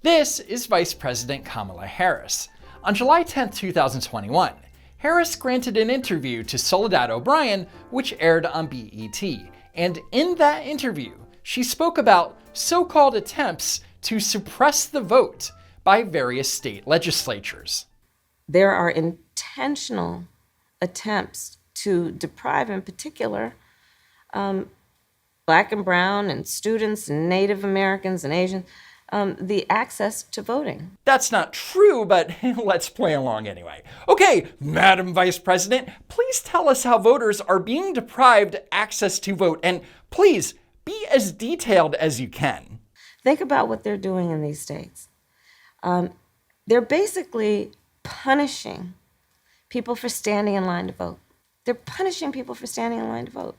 This is Vice President Kamala Harris. On July 10, 2021, Harris granted an interview to Soledad O'Brien, which aired on BET. And in that interview, she spoke about so-called attempts to suppress the vote by various state legislatures. There are intentional attempts to deprive, in particular, Black and brown and students and Native Americans and Asians, the access to voting. That's not true, but let's play along anyway. Okay, Madam Vice President, please tell us how voters are being deprived access to vote, and please be as detailed as you can. Think about what they're doing in these states. They're basically punishing people for standing in line to vote. They're punishing people for standing in line to vote.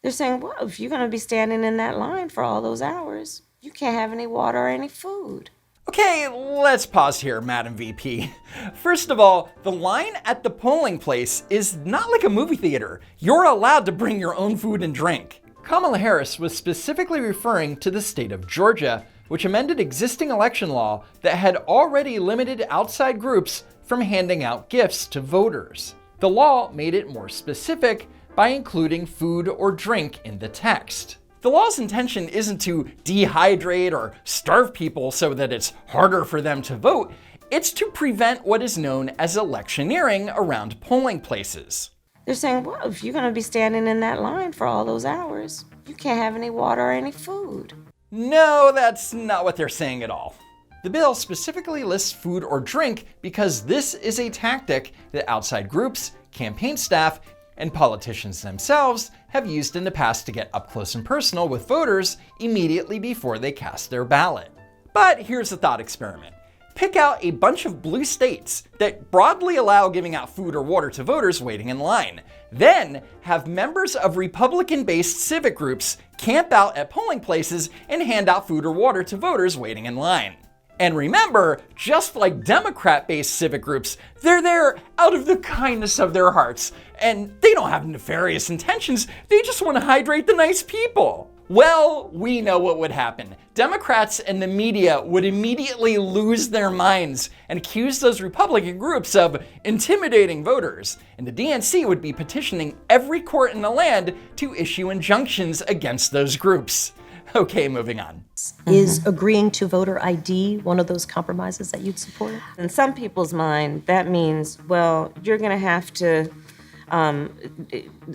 They're saying, well, if you're going to be standing in that line for all those hours, you can't have any water or any food. Okay, let's pause here, Madam VP. First of all, the line at the polling place is not like a movie theater. You're allowed to bring your own food and drink. Kamala Harris was specifically referring to the state of Georgia, which amended existing election law that had already limited outside groups from handing out gifts to voters. The law made it more specific by including food or drink in the text. The law's intention isn't to dehydrate or starve people so that it's harder for them to vote. It's to prevent what is known as electioneering around polling places. They're saying, well, if you're going to be standing in that line for all those hours, you can't have any water or any food. No, that's not what they're saying at all. The bill specifically lists food or drink because this is a tactic that outside groups, campaign staff, and politicians themselves have used in the past to get up close and personal with voters immediately before they cast their ballot. But here's a thought experiment. Pick out a bunch of blue states that broadly allow giving out food or water to voters waiting in line. Then have members of Republican-based civic groups camp out at polling places and hand out food or water to voters waiting in line. And remember, just like Democrat-based civic groups, they're there out of the kindness of their hearts. And they don't have nefarious intentions, they just want to hydrate the nice people. Well, we know what would happen. Democrats and the media would immediately lose their minds and accuse those Republican groups of intimidating voters. And the DNC would be petitioning every court in the land to issue injunctions against those groups. Okay, moving on. Is agreeing to voter ID one of those compromises that you'd support? In some people's mind, that means, well, you're going to have to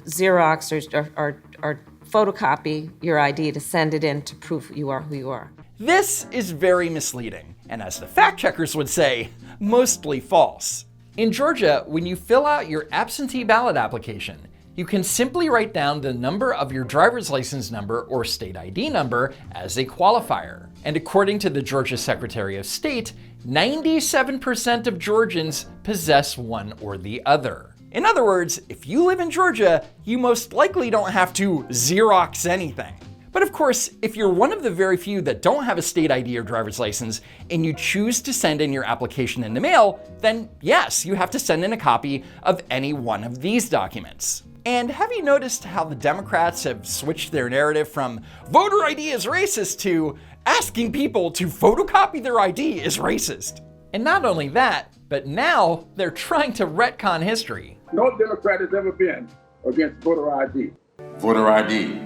Xerox or photocopy your ID to send it in to prove you are who you are. This is very misleading, and as the fact checkers would say, mostly false. In Georgia, when you fill out your absentee ballot application, you can simply write down the number of your driver's license number or state ID number as a qualifier. And according to the Georgia Secretary of State, 97% of Georgians possess one or the other. In other words, if you live in Georgia, you most likely don't have to Xerox anything. But of course, if you're one of the very few that don't have a state ID or driver's license, and you choose to send in your application in the mail, then yes, you have to send in a copy of any one of these documents. And have you noticed how the Democrats have switched their narrative from voter ID is racist to asking people to photocopy their ID is racist? And not only that, but now they're trying to retcon history. No Democrat has ever been against voter ID. Voter ID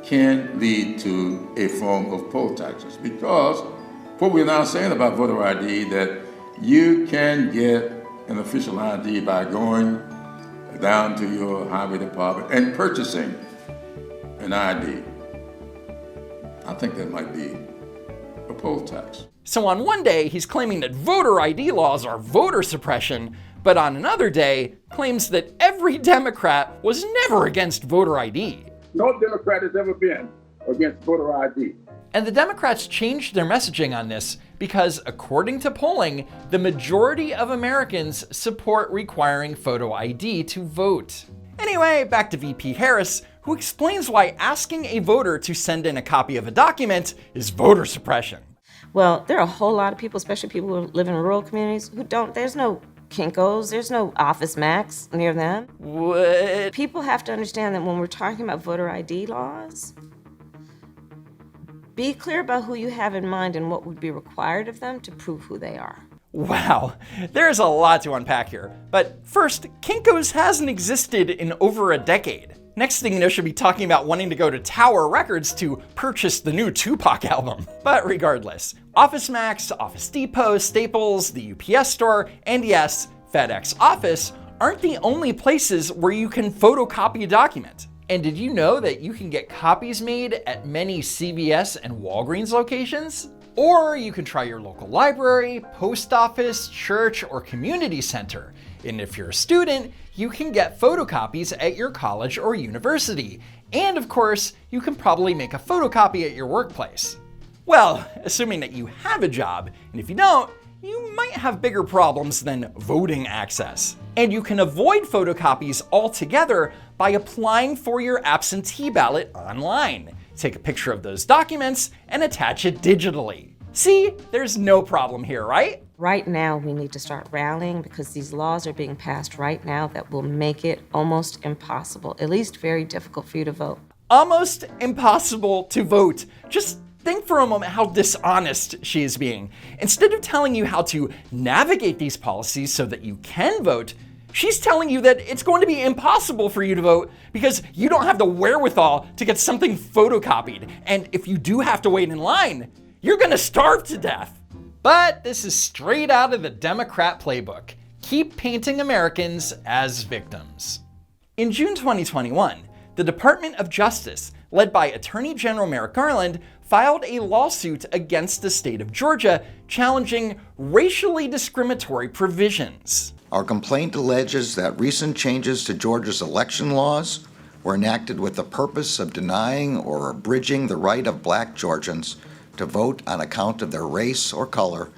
can lead to a form of poll taxes because what we're now saying about voter ID that you can get an official ID by going down to your highway department and purchasing an ID. I think that might be a poll tax. So on one day, he's claiming that voter ID laws are voter suppression, but on another day, claims that every Democrat was never against voter ID. No Democrat has ever been against voter ID. And the Democrats changed their messaging on this because, according to polling, the majority of Americans support requiring photo ID to vote. Anyway, back to VP Harris, who explains why asking a voter to send in a copy of a document is voter suppression. Well, there are a whole lot of people, especially people who live in rural communities, who don't, there's no Kinkos, there's no Office Max near them. What? People have to understand that when we're talking about voter ID laws, Be clear about who you have in mind and what would be required of them to prove who they are. Wow, there's a lot to unpack here. But first, Kinkos hasn't existed in over a decade. Next thing you know, she'll be talking about wanting to go to Tower Records to purchase the new Tupac album. But regardless, Office Max, Office Depot, Staples, the UPS store, and yes, FedEx Office aren't the only places where you can photocopy a document. And did you know that you can get copies made at many CVS and Walgreens locations? Or you can try your local library, post office, church, or community center. And if you're a student, you can get photocopies at your college or university. And of course, you can probably make a photocopy at your workplace. Well, assuming that you have a job, and if you don't, you might have bigger problems than voting access. And you can avoid photocopies altogether by applying for your absentee ballot online. Take a picture of those documents and attach it digitally. See, there's no problem here, right? Right now, we need to start rallying because these laws are being passed right now that will make it almost impossible, at least very difficult for you to vote. Almost impossible to vote. Just think for a moment how dishonest she is being. Instead of telling you how to navigate these policies so that you can vote, she's telling you that it's going to be impossible for you to vote because you don't have the wherewithal to get something photocopied. And if you do have to wait in line, you're gonna starve to death. But this is straight out of the Democrat playbook. Keep painting Americans as victims. In June 2021, the Department of Justice, led by Attorney General Merrick Garland, filed a lawsuit against the state of Georgia challenging racially discriminatory provisions. Our complaint alleges that recent changes to Georgia's election laws were enacted with the purpose of denying or abridging the right of Black Georgians to vote on account of their race or color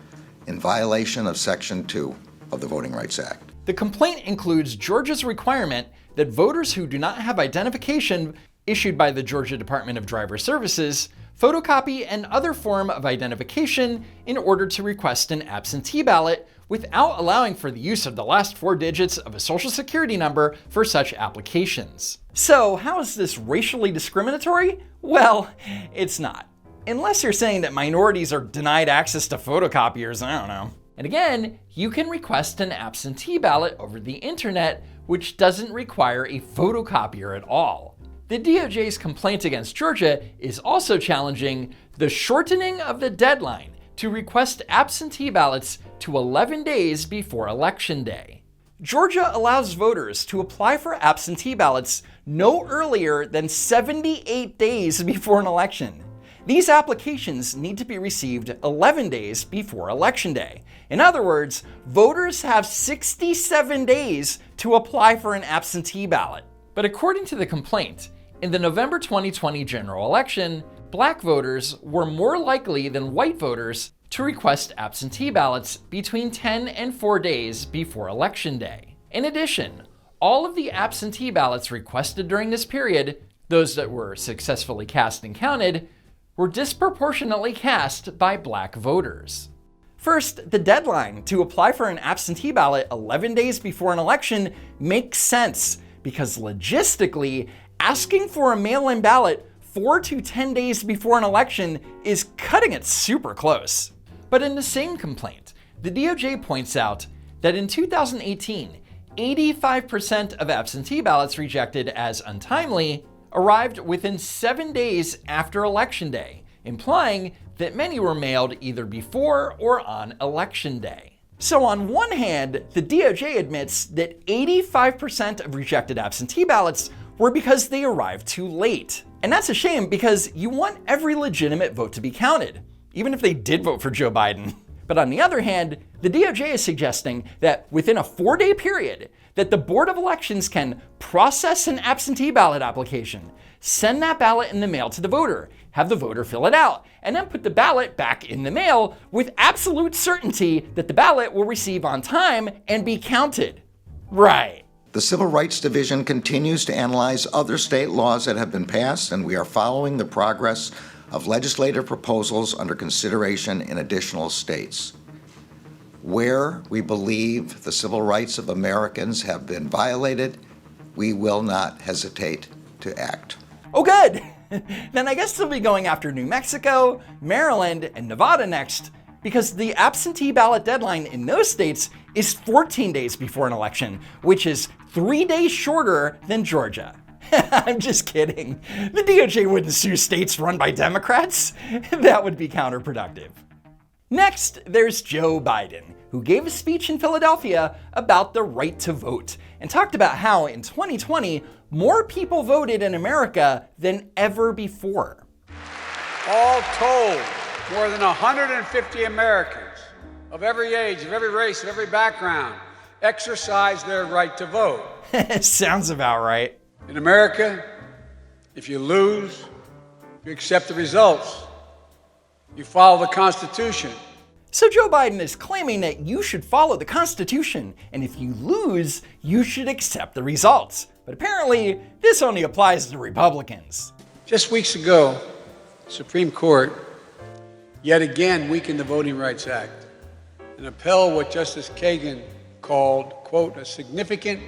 in violation of Section 2 of the Voting Rights Act. The complaint includes Georgia's requirement that voters who do not have identification issued by the Georgia Department of Driver Services photocopy and other form of identification in order to request an absentee ballot without allowing for the use of the last 4 digits of a social security number for such applications. So how is this racially discriminatory? Well, it's not. Unless you're saying that minorities are denied access to photocopiers, I don't know. And again, you can request an absentee ballot over the internet, which doesn't require a photocopier at all. The DOJ's complaint against Georgia is also challenging the shortening of the deadline to request absentee ballots to 11 days before Election Day. Georgia allows voters to apply for absentee ballots no earlier than 78 days before an election. These applications need to be received 11 days before Election Day. In other words, voters have 67 days to apply for an absentee ballot. But according to the complaint, in the November 2020 general election, Black voters were more likely than white voters to request absentee ballots between 10 and 4 days before Election Day. In addition, all of the absentee ballots requested during this period, those that were successfully cast and counted, were disproportionately cast by Black voters. First, the deadline to apply for an absentee ballot 11 days before an election makes sense because logistically, asking for a mail-in ballot 4 to 10 days before an election is cutting it super close. But in the same complaint, the DOJ points out that in 2018, 85% of absentee ballots rejected as untimely arrived within 7 days after Election Day, implying that many were mailed either before or on Election Day. So on one hand, the DOJ admits that 85% of rejected absentee ballots were because they arrived too late. And that's a shame because you want every legitimate vote to be counted, even if they did vote for Joe Biden. But on the other hand, the DOJ is suggesting that within a 4-day period, that the Board of Elections can process an absentee ballot application, send that ballot in the mail to the voter, have the voter fill it out, and then put the ballot back in the mail with absolute certainty that the ballot will receive on time and be counted. Right. The Civil Rights Division continues to analyze other state laws that have been passed, and we are following the progress of legislative proposals under consideration in additional states. Where we believe the civil rights of Americans have been violated, we will not hesitate to act. Oh, good. then I guess they'll be going after New Mexico, Maryland, and Nevada next, because the absentee ballot deadline in those states is 14 days before an election, which is 3 days shorter than Georgia. I'm just kidding. The DOJ wouldn't sue states run by Democrats. That would be counterproductive. Next, there's Joe Biden, who gave a speech in Philadelphia about the right to vote and talked about how in 2020, more people voted in America than ever before. All told, more than 150 Americans of every age, of every race, of every background exercised their right to vote. Sounds about right. In America, if you lose, you accept the results. You follow the Constitution. So Joe Biden is claiming that you should follow the Constitution, and if you lose, you should accept the results. But apparently, this only applies to Republicans. Just weeks ago, the Supreme Court yet again weakened the Voting Rights Act and upheld what Justice Kagan called, quote, a significant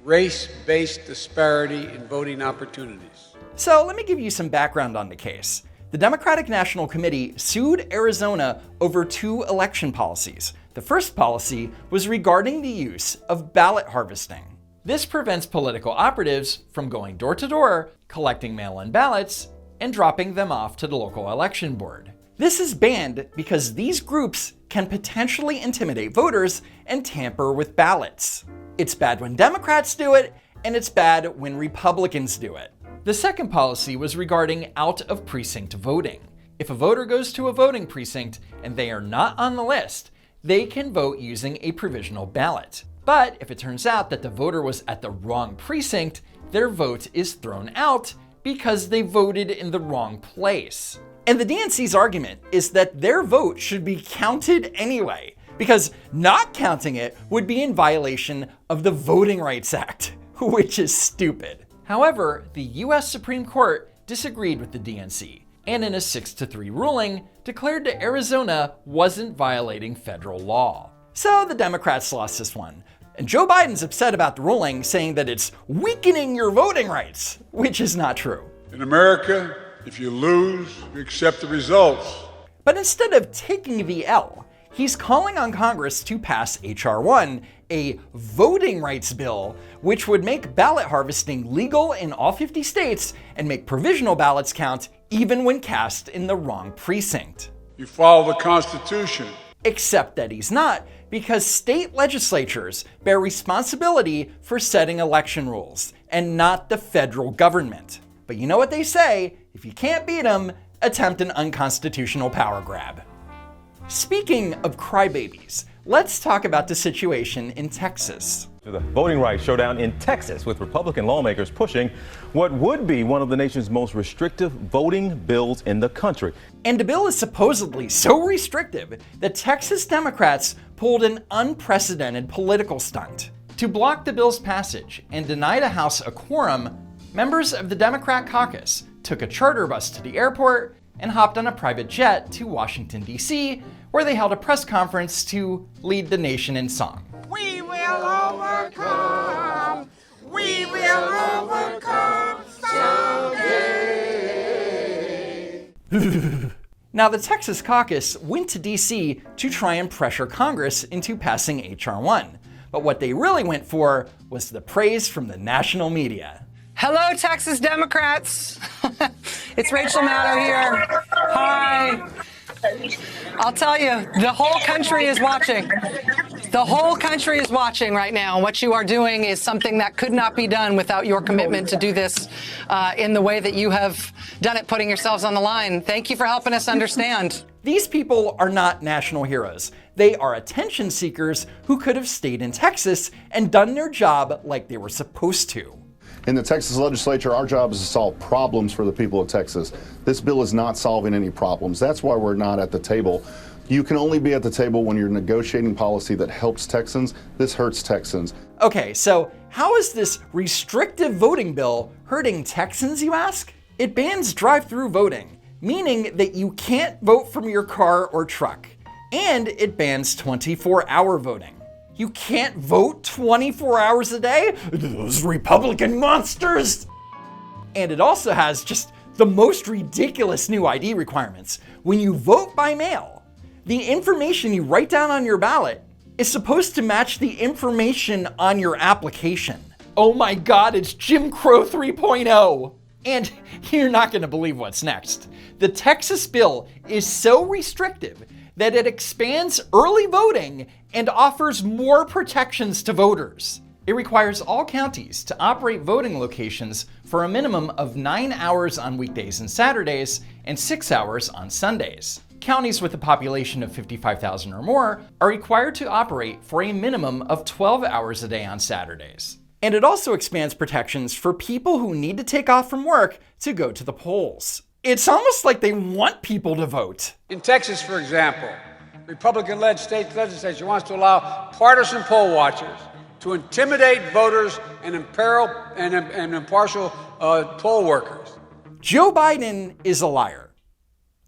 race-based disparity in voting opportunities. So let me give you some background on the case. The Democratic National Committee sued Arizona over 2 election policies. The first policy was regarding the use of ballot harvesting. This prevents political operatives from going door to door, collecting mail-in ballots, and dropping them off to the local election board. This is banned because these groups can potentially intimidate voters and tamper with ballots. It's bad when Democrats do it, and it's bad when Republicans do it. The second policy was regarding out-of-precinct voting. If a voter goes to a voting precinct and they are not on the list, they can vote using a provisional ballot. But if it turns out that the voter was at the wrong precinct, their vote is thrown out because they voted in the wrong place. And the DNC's argument is that their vote should be counted anyway, because not counting it would be in violation of the Voting Rights Act, which is stupid. However, the US Supreme Court disagreed with the DNC, and in a 6-3 ruling, declared that Arizona wasn't violating federal law. So the Democrats lost this one. And Joe Biden's upset about the ruling, saying that it's weakening your voting rights, which is not true. In America, if you lose, you accept the results. But instead of taking the L, he's calling on Congress to pass H.R. 1, a voting rights bill, which would make ballot harvesting legal in all 50 states and make provisional ballots count even when cast in the wrong precinct. You follow the Constitution. Except that he's not, because state legislatures bear responsibility for setting election rules, and not the federal government. But you know what they say, if you can't beat them, attempt an unconstitutional power grab. Speaking of crybabies, let's talk about the situation in Texas. The voting rights showdown in Texas, with Republican lawmakers pushing what would be one of the nation's most restrictive voting bills in the country. And the bill is supposedly so restrictive that Texas Democrats pulled an unprecedented political stunt. To block the bill's passage and deny the House a quorum, members of the Democrat caucus took a charter bus to the airport and hopped on a private jet to Washington, D.C., where they held a press conference to lead the nation in song. We will overcome. We will overcome someday. Now, the Texas caucus went to D.C. to try and pressure Congress into passing H.R. 1. But what they really went for was the praise from the national media. Hello, Texas Democrats. It's Rachel Maddow here. Hi. I'll tell you, the whole country is watching. The whole country is watching right now. What you are doing is something that could not be done without your commitment to do this in the way that you have done it, putting yourselves on the line. Thank you for helping us understand. These people are not national heroes. They are attention seekers who could have stayed in Texas and done their job like they were supposed to. In the Texas legislature, our job is to solve problems for the people of Texas. This bill is not solving any problems. That's why we're not at the table. You can only be at the table when you're negotiating policy that helps Texans. This hurts Texans. Okay, so how is this restrictive voting bill hurting Texans, you ask? It bans drive-through voting, meaning that you can't vote from your car or truck. And it bans 24-hour voting. You can't vote 24 hours a day? Those Republican monsters! And it also has just The most ridiculous new ID requirements: when you vote by mail, the information you write down on your ballot is supposed to match the information on your application. Oh my God, it's Jim Crow 3.0. And you're not going to believe what's next. The Texas bill is so restrictive that it expands early voting and offers more protections to voters. It requires all counties to operate voting locations for a minimum of 9 hours on weekdays and Saturdays and 6 hours on Sundays. Counties with a population of 55,000 or more are required to operate for a minimum of 12 hours a day on Saturdays. And it also expands protections for people who need to take off from work to go to the polls. It's almost like they want people to vote. In Texas, for example, Republican-led state legislature wants to allow partisan poll watchers to intimidate voters and imperil and impartial poll workers. Joe Biden is a liar.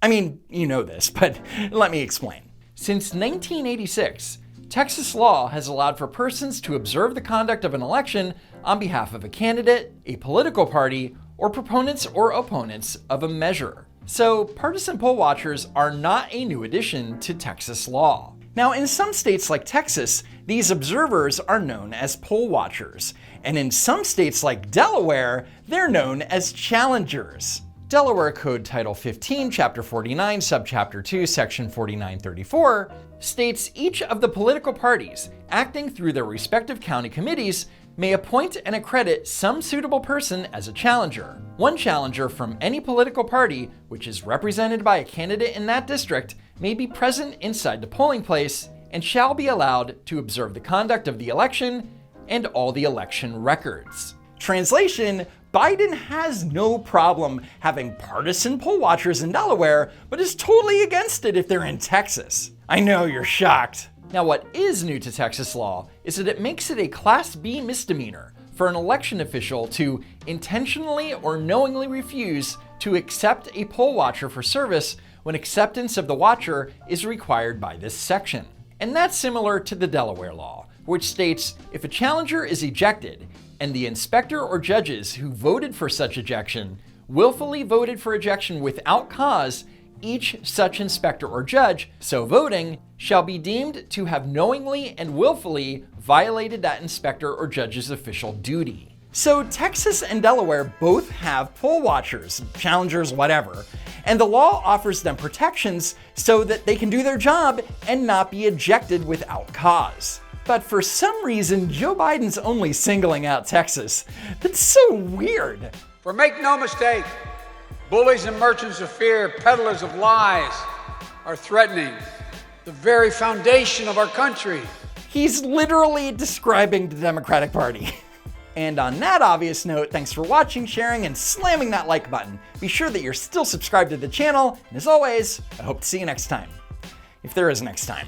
I mean, you know this, but let me explain. Since 1986, Texas law has allowed for persons to observe the conduct of an election on behalf of a candidate, a political party, or proponents or opponents of a measure. So partisan poll watchers are not a new addition to Texas law. Now, in some states like Texas, these observers are known as poll watchers, and in some states like Delaware, they're known as challengers. Delaware Code Title 15, Chapter 49, Subchapter 2, Section 4934 states each of the political parties, acting through their respective county committees, may appoint and accredit some suitable person as a challenger. One challenger from any political party which is represented by a candidate in that district may be present inside the polling place and shall be allowed to observe the conduct of the election and all the election records. Translation: Biden has no problem having partisan poll watchers in Delaware, but is totally against it if they're in Texas. I know you're shocked. Now, what is new to Texas law is that it makes it a Class B misdemeanor for an election official to intentionally or knowingly refuse to accept a poll watcher for service when acceptance of the watcher is required by this section. And that's similar to the Delaware law, which states if a challenger is ejected and the inspector or judges who voted for such ejection willfully voted for ejection without cause, each such inspector or judge so voting shall be deemed to have knowingly and willfully violated that inspector or judge's official duty. So Texas and Delaware both have poll watchers, challengers, whatever, and the law offers them protections so that they can do their job and not be ejected without cause. But for some reason, Joe Biden's only singling out Texas. That's so weird. For make no mistake, bullies and merchants of fear, peddlers of lies, are threatening the very foundation of our country. He's literally describing the Democratic Party. And on that obvious note, thanks for watching, sharing, and slamming that like button. Be sure that you're still subscribed to the channel, and as always, I hope to see you next time. If there is a next time.